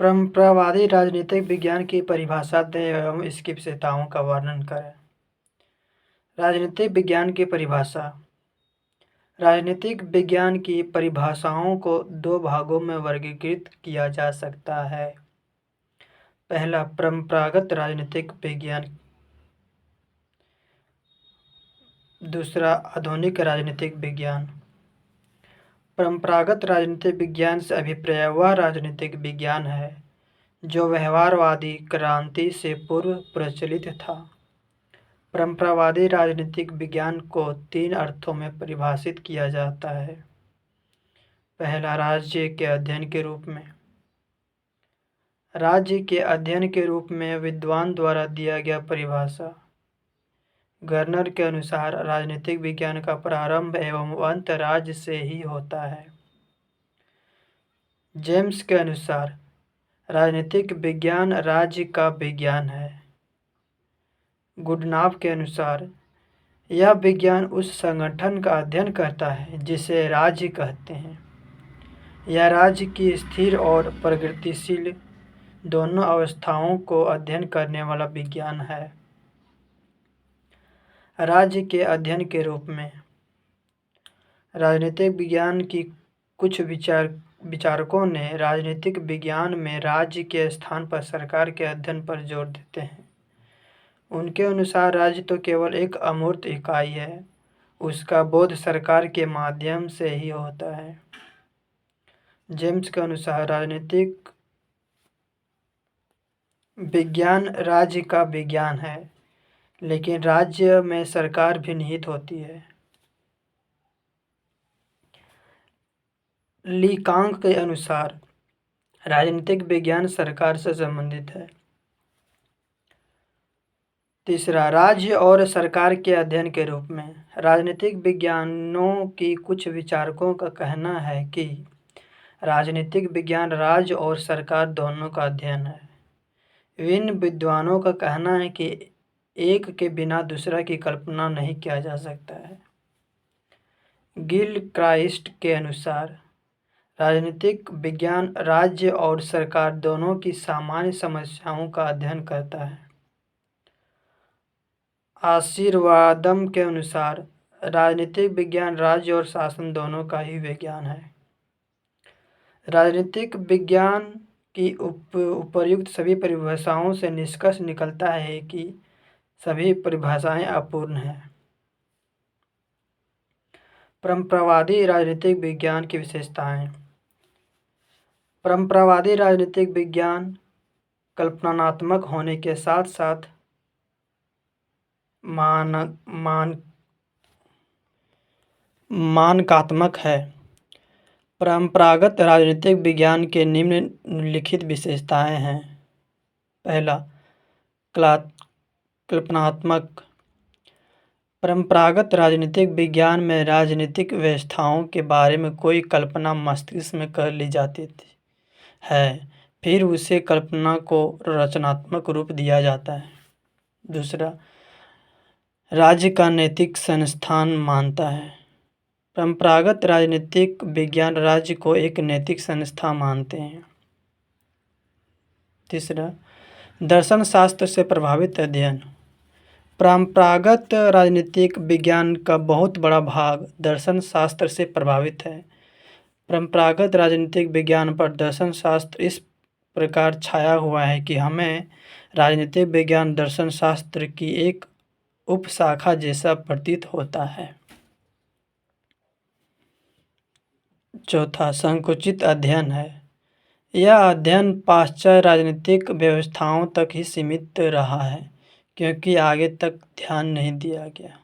परंपरावादी राजनीतिक विज्ञान की परिभाषा दें एवं इसकी विशेषताओं का वर्णन करें। राजनीतिक विज्ञान की परिभाषा। राजनीतिक विज्ञान की परिभाषाओं को दो भागों में वर्गीकृत किया जा सकता है। पहला, परंपरागत राजनीतिक विज्ञान। दूसरा, आधुनिक राजनीतिक विज्ञान। परंपरागत राजनीतिक विज्ञान से अभिप्राय वह राजनीतिक विज्ञान है जो व्यवहारवादी क्रांति से पूर्व प्रचलित था। परंपरावादी राजनीतिक विज्ञान को तीन अर्थों में परिभाषित किया जाता है। पहला, राज्य के अध्ययन के रूप में। राज्य के अध्ययन के रूप में विद्वान द्वारा दिया गया परिभाषा। गर्नर के अनुसार राजनीतिक विज्ञान का प्रारंभ एवं अंत राज्य से ही होता है। जेम्स के अनुसार राजनीतिक विज्ञान राज्य का विज्ञान है। गुडनाफ के अनुसार यह विज्ञान उस संगठन का अध्ययन करता है जिसे राज्य कहते हैं। यह राज्य की स्थिर और प्रगतिशील दोनों अवस्थाओं को अध्ययन करने वाला विज्ञान है। राज्य के अध्ययन के रूप में। राजनीतिक विज्ञान की कुछ विचारकों ने राजनीतिक विज्ञान में राज्य के स्थान पर सरकार के अध्ययन पर जोर देते हैं। उनके अनुसार राज्य तो केवल एक अमूर्त इकाई है, उसका बोध सरकार के माध्यम से ही होता है। जेम्स के अनुसार राजनीतिक विज्ञान राज्य का विज्ञान है, लेकिन राज्य में सरकार भी निहित होती है। ली कांग के अनुसार राजनीतिक विज्ञान सरकार से संबंधित है। तीसरा, राज्य और सरकार के अध्ययन के रूप में। राजनीतिक विज्ञानों की कुछ विचारकों का कहना है कि राजनीतिक विज्ञान राज्य और सरकार दोनों का अध्ययन है। विभिन्न विद्वानों का कहना है कि एक के बिना दूसरा की कल्पना नहीं किया जा सकता है। गिल क्राइस्ट के अनुसार राजनीतिक विज्ञान राज्य और सरकार दोनों की सामान्य समस्याओं का अध्ययन करता है। आशीर्वादम के अनुसार राजनीतिक विज्ञान राज्य और शासन दोनों का ही विज्ञान है। राजनीतिक विज्ञान की उपर्युक्त सभी परिभाषाओं से निष्कर्ष निकलता है कि सभी परिभाषाएं अपूर्ण हैं। परंपरावादी राजनीतिक विज्ञान की विशेषताएं। परंपरावादी राजनीतिक विज्ञान कल्पनात्मक होने के साथ साथ मानकात्मक है। परंपरागत राजनीतिक विज्ञान के निम्नलिखित विशेषताएं हैं। पहला, कल्पनात्मक। परंपरागत राजनीतिक विज्ञान में राजनीतिक व्यवस्थाओं के बारे में कोई कल्पना मस्तिष्क में कर ली जाती है, फिर उसे कल्पना को रचनात्मक रूप दिया जाता है। दूसरा, राज्य का नैतिक संस्थान मानता है। परंपरागत राजनीतिक विज्ञान राज्य को एक नैतिक संस्था मानते हैं। तीसरा, दर्शन शास्त्र से प्रभावित अध्ययन। परंपरागत राजनीतिक विज्ञान का बहुत बड़ा भाग दर्शन शास्त्र से प्रभावित है। परंपरागत राजनीतिक विज्ञान पर दर्शन शास्त्र इस प्रकार छाया हुआ है कि हमें राजनीतिक विज्ञान दर्शन शास्त्र की एक उपशाखा जैसा प्रतीत होता है। चौथा, संकुचित अध्ययन है। यह अध्ययन पाश्चात्य राजनीतिक व्यवस्थाओं तक ही सीमित रहा है, क्योंकि आगे तक ध्यान नहीं दिया गया।